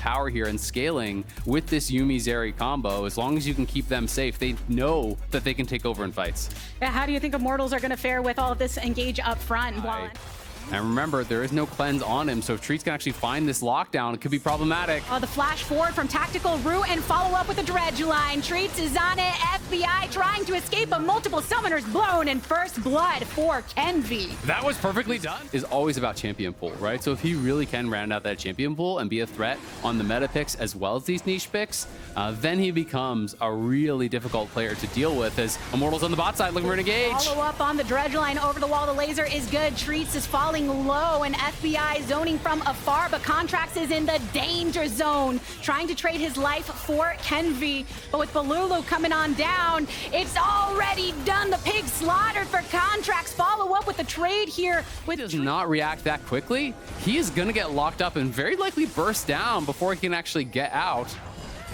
power here and scaling with this Yuumi Zeri combo. As long as you can keep them safe, they know that they can take over in fights. Yeah, how do you think Immortals are going to fare with all of this engage up front? And remember, there is no cleanse on him, so if Treats can actually find this lockdown, it could be problematic. Oh, the flash forward from Tactical Root and follow up with the Dredge line. Treats is on it. FBI trying to escape, but multiple summoners blown, and first blood for Kenvi. That was perfectly done. Is always about champion pool, right? So if he really can round out that champion pool and be a threat on the meta picks as well as these niche picks, then he becomes a really difficult player to deal with as Immortals on the bot side looking for an engage. Follow up on the Dredge line over the wall. The laser is good. Treats is falling low, and FBI zoning from afar, but Contracts is in the danger zone, trying to trade his life for Kenvi. But with Balulu coming on down, it's already done. The pig slaughtered for Contracts. Follow up with the trade here. With does not react that quickly, he is going to get locked up and very likely burst down before he can actually get out.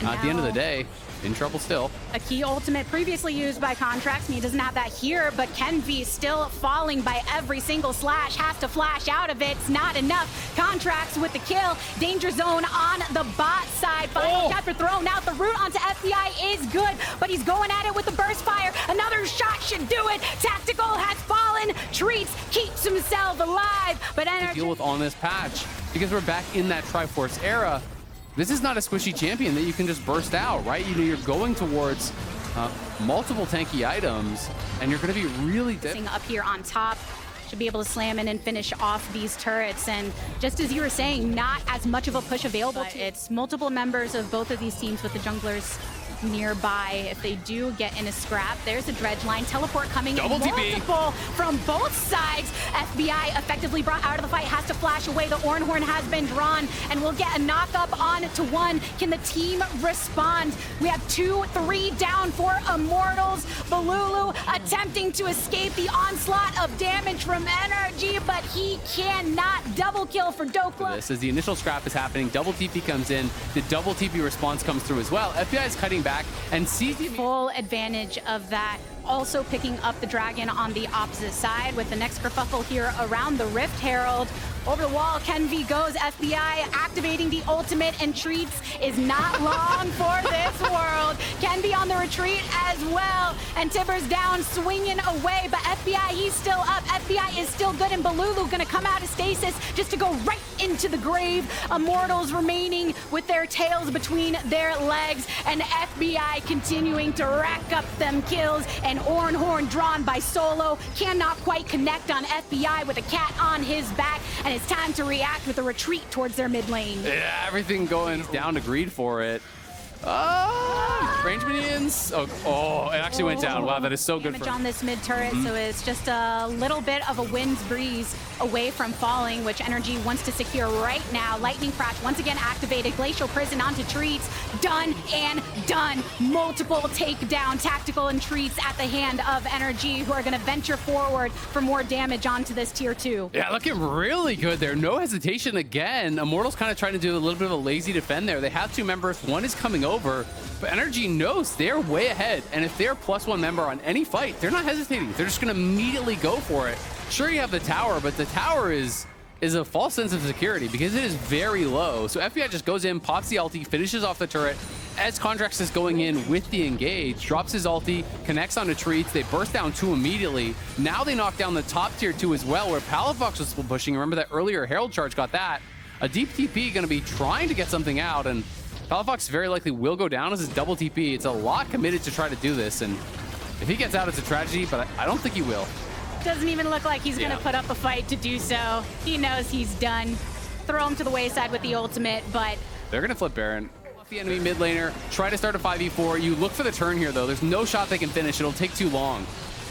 At the end of the day, in trouble still. A key ultimate previously used by Contracts, and he doesn't have that here, but Kenvi still falling by every single slash, has to flash out of it. It's not enough. Contracts with the kill. Danger zone on the bot side. Final chapter thrown out. The route onto FBI is good, but he's going at it with the burst fire. Another shot should do it. Tactical has fallen. Treats keeps himself alive, but NRG deal with on this patch because we're back in that Triforce era. This is not a squishy champion that you can just burst out, right? You know, you're going towards multiple tanky items, and you're going to be really up here on top. Should be able to slam in and finish off these turrets. And just as you were saying, not as much of a push available. It's multiple members of both of these teams with the junglers nearby. If they do get in a scrap, there's a Dredge line. Teleport coming in multiple from both sides. FBI effectively brought out of the fight, has to flash away. The Ornhorn has been drawn, and we'll get a knock up on to one. Can the team respond? We have 2-3 down for Immortals. Balulu attempting to escape the onslaught of damage from NRG, but he cannot. Double kill for Dokla. This as the initial scrap is happening, double TP comes in, the double TP response comes through as well. FBI is cutting back and sees the full advantage of that. Also picking up the dragon on the opposite side with the next kerfuffle here around the Rift Herald. Over the wall, Kenvi goes. FBI activating the ultimate, and Treats is not long for this world. Kenvi on the retreat as well, and Tibbers down, swinging away, but FBI, he's still up. FBI is still good, and Balulu gonna come out of stasis just to go right into the grave. Immortals remaining with their tails between their legs, and FBI continuing to rack up them kills, and Ornhorn drawn by Solo cannot quite connect on FBI with a cat on his back, and it's time to react with a retreat towards their mid lane. Yeah, everything going down to greed for it. Range minions. Oh, it actually went down. Wow, that is so good for on this mid turret, so it's just a little bit of a wind's breeze away from falling, which Energy wants to secure right now. Lightning Crash once again activated. Glacial Prison onto Treats. Done and done. Multiple takedown. Tactical and Treats at the hand of Energy, who are going to venture forward for more damage onto this tier 2. Yeah, looking really good there. No hesitation again. Immortals kind of trying to do a little bit of a lazy defend there. They have two members. One is coming over, but Energy knows they're way ahead, and if they're +1 member on any fight, they're not hesitating. They're just going to immediately go for it. Sure, you have the tower, but the tower is a false sense of security because it is very low. So FBI just goes in, pops the ulti, finishes off the turret. As Contracts is going in with the engage, drops his ulti, connects onto Treats. They burst down 2 immediately. Now they knock down the top tier 2 as well, where Palafox was still pushing. Remember that earlier Herald charge got that. A deep TP going to be trying to get something out, and Palafox very likely will go down as his double TP. It's a lot committed to try to do this, and if he gets out, it's a tragedy, but I don't think he will. Doesn't even look like he's going to put up a fight to do so. He knows he's done. Throw him to the wayside with the ultimate, but they're going to flip Baron. The enemy mid laner, try to start a 5v4. You look for the turn here, though. There's no shot they can finish. It'll take too long.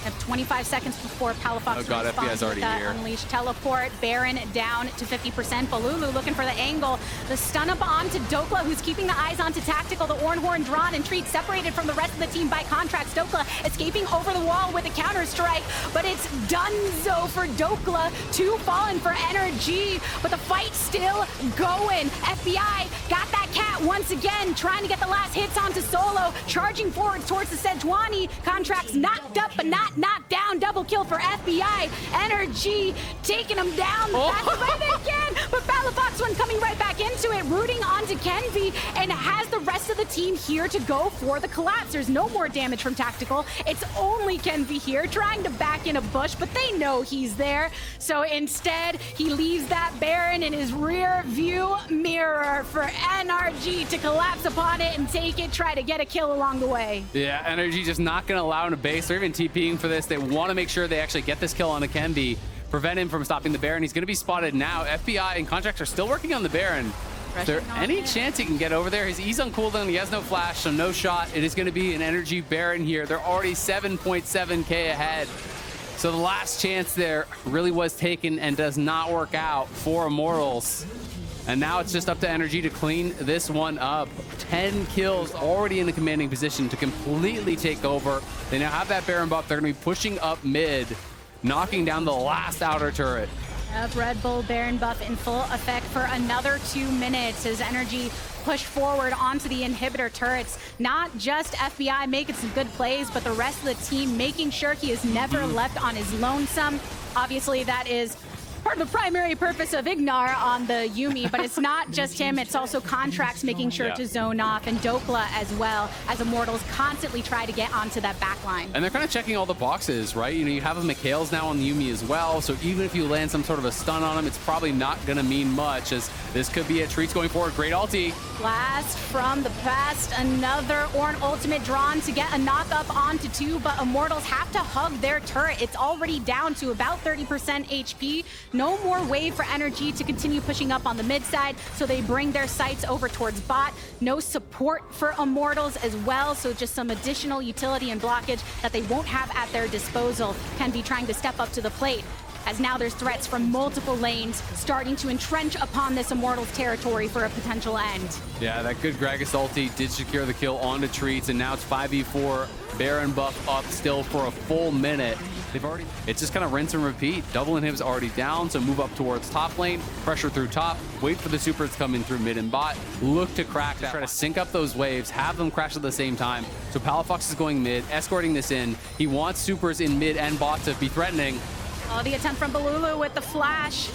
Have 25 seconds before Palafox FBI's already here. Unleash teleport. Baron down to 50%. Balulu looking for the angle. The stun up onto Dokla, who's keeping the eyes onto Tactical. The Ornhorn drawn and Treat separated from the rest of the team by Contracts. Dokla escaping over the wall with a counter strike, but it's donezo for Dokla. 2 fallen for NRG, but the fight still going. FBI got that cat once again, trying to get the last hits onto Solo, charging forward towards the Sejuani. Contracts knocked up, but not knocked down. Double kill for FBI. NRG taking him down the fastest way they can, but Palafox one coming right back into it, rooting onto Kenvi, and has the rest of the team here to go for the collapse. There's no more damage from Tactical. It's only Kenvi here, trying to back in a bush, but they know he's there. So instead, he leaves that Baron in his rear view mirror for NRG to collapse upon it and take it, try to get a kill along the way. Yeah, NRG just not going to allow him to base. They're even TPing for this. They want to make sure they actually get this kill on the Kenvi, prevent him from stopping the Baron. He's going to be spotted now. FBI and Contracts are still working on the Baron. Is there any chance he can get over there? He's on cooldown. He has no flash, so no shot. It is going to be an NRG Baron here. They're already 7.7k ahead. So the last chance there really was taken and does not work out for Immortals. And now it's just up to NRG to clean this one up. 10 kills already in the commanding position to completely take over. They now have that Baron buff. They're going to be pushing up mid, knocking down the last outer turret. Red Bull Baron buff in full effect for another 2 minutes as NRG push forward onto the inhibitor turrets. Not just FBI making some good plays, but the rest of the team making sure he is never left on his lonesome. Obviously, that is part of the primary purpose of Ignar on the Yuumi, but it's not just him, it's also Contracts making sure to zone off, and Dokla as well, as Immortals constantly try to get onto that back line. And they're kind of checking all the boxes, right? You know, you have a Mikhail's now on the Yuumi as well, so even if you land some sort of a stun on him, it's probably not going to mean much, as this could be a Treats going forward. Great ulti. Blast from the past, another Ornn ultimate drawn to get a knock up onto 2, but Immortals have to hug their turret. It's already down to about 30% HP. No more wave for NRG to continue pushing up on the mid side, so they bring their sights over towards bot. No support for Immortals as well, so just some additional utility and blockage that they won't have at their disposal. Can be trying to step up to the plate, as now there's threats from multiple lanes starting to entrench upon this Immortals territory for a potential end. Yeah, that good Gragas ulti did secure the kill onto Treats, and now it's 5v4. Baron buff up still for a full minute. It's just kind of rinse and repeat. Double inhib's already down, so move up towards top lane, pressure through top, wait for the supers coming through mid and bot, look to crack that, try to sync up those waves, have them crash at the same time. So Palafox is going mid, escorting this in. He wants supers in mid and bot to be threatening. Oh, the attempt from Balulu with the flash.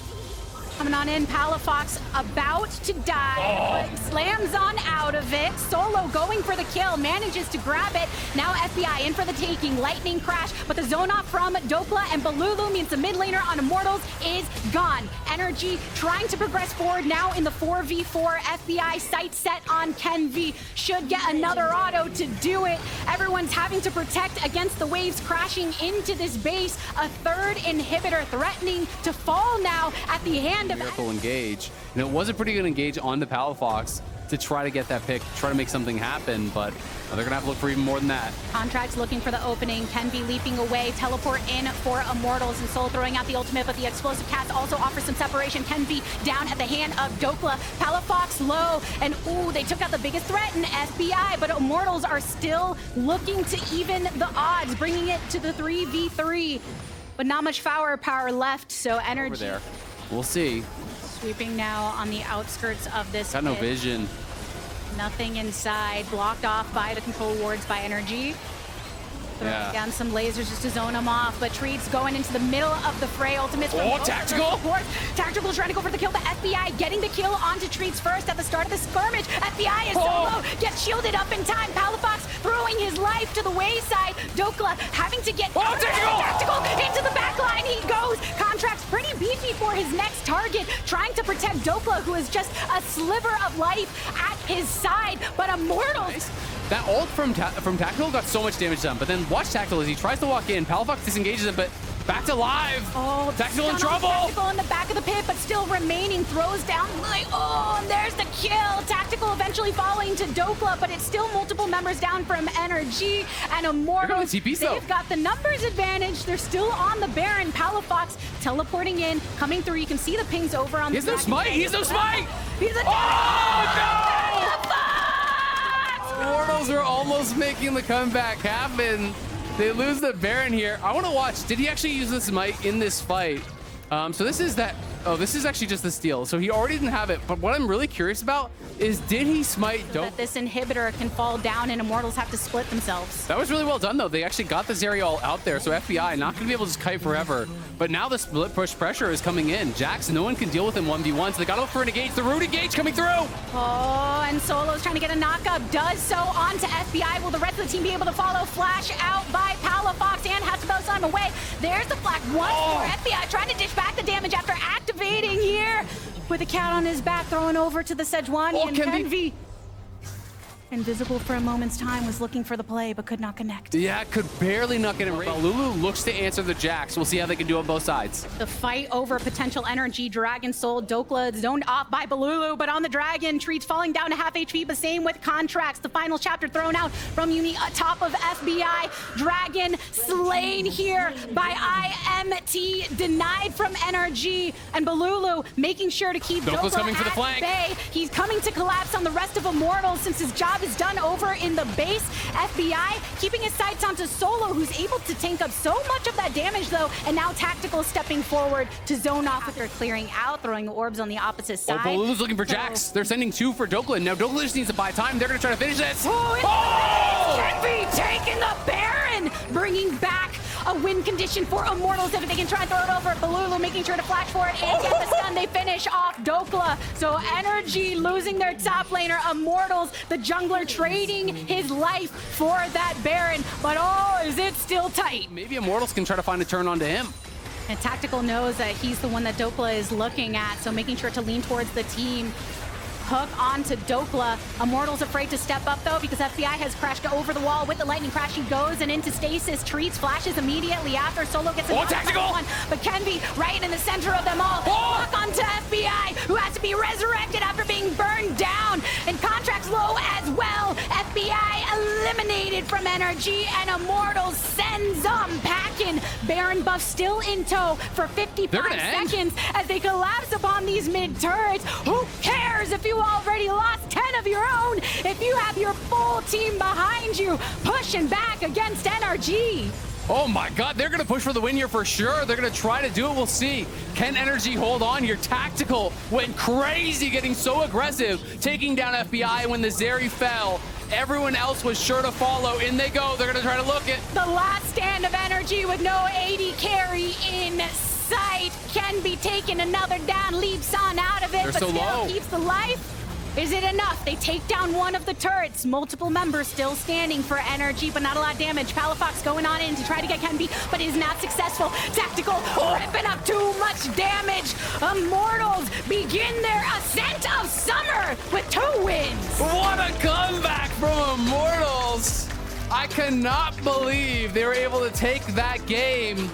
Coming on in, Palafox about to die, but slams on out of it. Solo going for the kill, manages to grab it. Now FBI in for the taking, lightning crash, but the zone off from Dokla and Balulu means the mid laner on Immortals is gone. NRG trying to progress forward now in the 4v4. FBI sight set on Kenvi, should get another auto to do it. Everyone's having to protect against the waves crashing into this base. A third inhibitor threatening to fall now at the hand of Miracle engage. And it was a pretty good engage on the Palafox to try to get that pick, try to make something happen, but they're gonna have to look for even more than that. Contracts looking for the opening, can be leaping away, teleport in for Immortals, and Soul throwing out the ultimate, but the explosive cast also offers some separation. Can be down at the hand of Dokla. Palafox low, and ooh, they took out the biggest threat in FBI, but Immortals are still looking to even the odds, bringing it to the 3v3, but not much firepower left, so NRG over there. We'll see. Sweeping now on the outskirts of this Got no vision. Nothing inside. Blocked off by the control wards by NRG. Throwing down some lasers just to zone them off, but Treats going into the middle of the fray. Ultimates from Tactical! Tactical trying to go for the kill, but FBI getting the kill onto Treats first at the start of the skirmish. FBI is solo, gets shielded up in time. Palafox throwing his life to the wayside. Dokla having to get Tactical into the back line. He goes. Contracts pretty beefy for his next target, trying to protect Dokla, who is just a sliver of life at his side, but Immortals. That ult from Tactical got so much damage done, but then watch Tactical as he tries to walk in. Palafox disengages him, but back to live. Oh, Tactical in trouble. Tactical in the back of the pit, but still remaining. Throws down. And there's the kill. Tactical eventually falling to Dokla, but it's still multiple members down from NRG and Immortals. They've got the numbers advantage. They're still on the Baron. Palafox teleporting in, coming through. You can see the pings over on the He has no smite. He has no smite. He's a Immortals are almost making the comeback happen. They lose the Baron here. I want to watch. Did he actually use the smite in this fight? So this is that Oh, this is actually just the steal. So he already didn't have it. But what I'm really curious about is, did he smite Dope? That this inhibitor can fall down and Immortals have to split themselves. That was really well done, though. They actually got the Zeri all out there. So FBI not going to be able to just kite forever. But now the split push pressure is coming in. Jax, no one can deal with him 1v1. So they got to look for an engage. The root engage coming through. Oh, and Solo's trying to get a knockup. Does so onto FBI. Will the rest of the team be able to follow? Flash out by Palafox and has to bow some away. There's the flag once more. FBI trying to dish back the damage after activating here with a cat on his back, throwing over to the Sejuani, and Kenvi, invisible for a moment's time, was looking for the play but could not connect. Yeah, could barely not get it right. Lulu looks to answer the Jax. We'll see how they can do on both sides. The fight over potential energy. Dragon Soul, Dokla zoned off by Balulu, but on the Dragon, Treats falling down to half HP, but same with Contracts. The final chapter thrown out from Yumi atop of FBI. Dragon slain here by IMT, denied from NRG, and Balulu making sure to keep Dokla's coming for the at flank. bay. He's coming to collapse on the rest of Immortals since his job is done over in the base. FBI keeping his sights onto Solo, who's able to tank up so much of that damage though, and now Tactical stepping forward to zone off after clearing out, throwing orbs on the opposite side. Oh, Balulu's looking for Jax. They're sending 2 for Dokla. Now Dokla just needs to buy time. They're going to try to finish this. Kenvi taking the Baron, bringing back a win condition for Immortals if they can try and throw it over. Balulu making sure to flash for it and get the stun. They finish off Dokla. So Energy losing their top laner. Immortals, the jungler, trading his life for that Baron. But oh, is it still tight? Maybe Immortals can try to find a turn onto him. And Tactical knows that he's the one that Dokla is looking at, so making sure to lean towards the team. Hook onto Dokla. Immortals afraid to step up though because FBI has crashed over the wall with the lightning crash. He goes and into stasis. Treats, flashes immediately after. Solo gets a Tactical one, but Kenvi right in the center of them all. Lock onto FBI, who has to be resurrected after being burned down. And Contracts low as well. FBI eliminated from NRG, and Immortals sends them packing. Baron buff still in tow for 55 seconds as they collapse upon these mid turrets. Who cares if you already lost 10 of your own, if you have your full team behind you, pushing back against NRG. Oh my god, they're going to push for the win here for sure. They're going to try to do it. We'll see. Can Energy hold on here? Tactical went crazy, getting so aggressive, taking down FBI when the Zeri fell. Everyone else was sure to follow. In they go. They're going to try to look it. The last stand of Energy with no AD carry in sight can be taken. Another down, leaps on out of it, They're but so still low. keeps the life. Is it enough? They take down one of the turrets. Multiple members still standing for Energy, but not a lot of damage. Palafox going on in to try to get Kenvi, but is not successful. Tactical ripping up too much damage. Immortals begin their ascent of summer with 2 wins. What a comeback from Immortals. I cannot believe they were able to take that game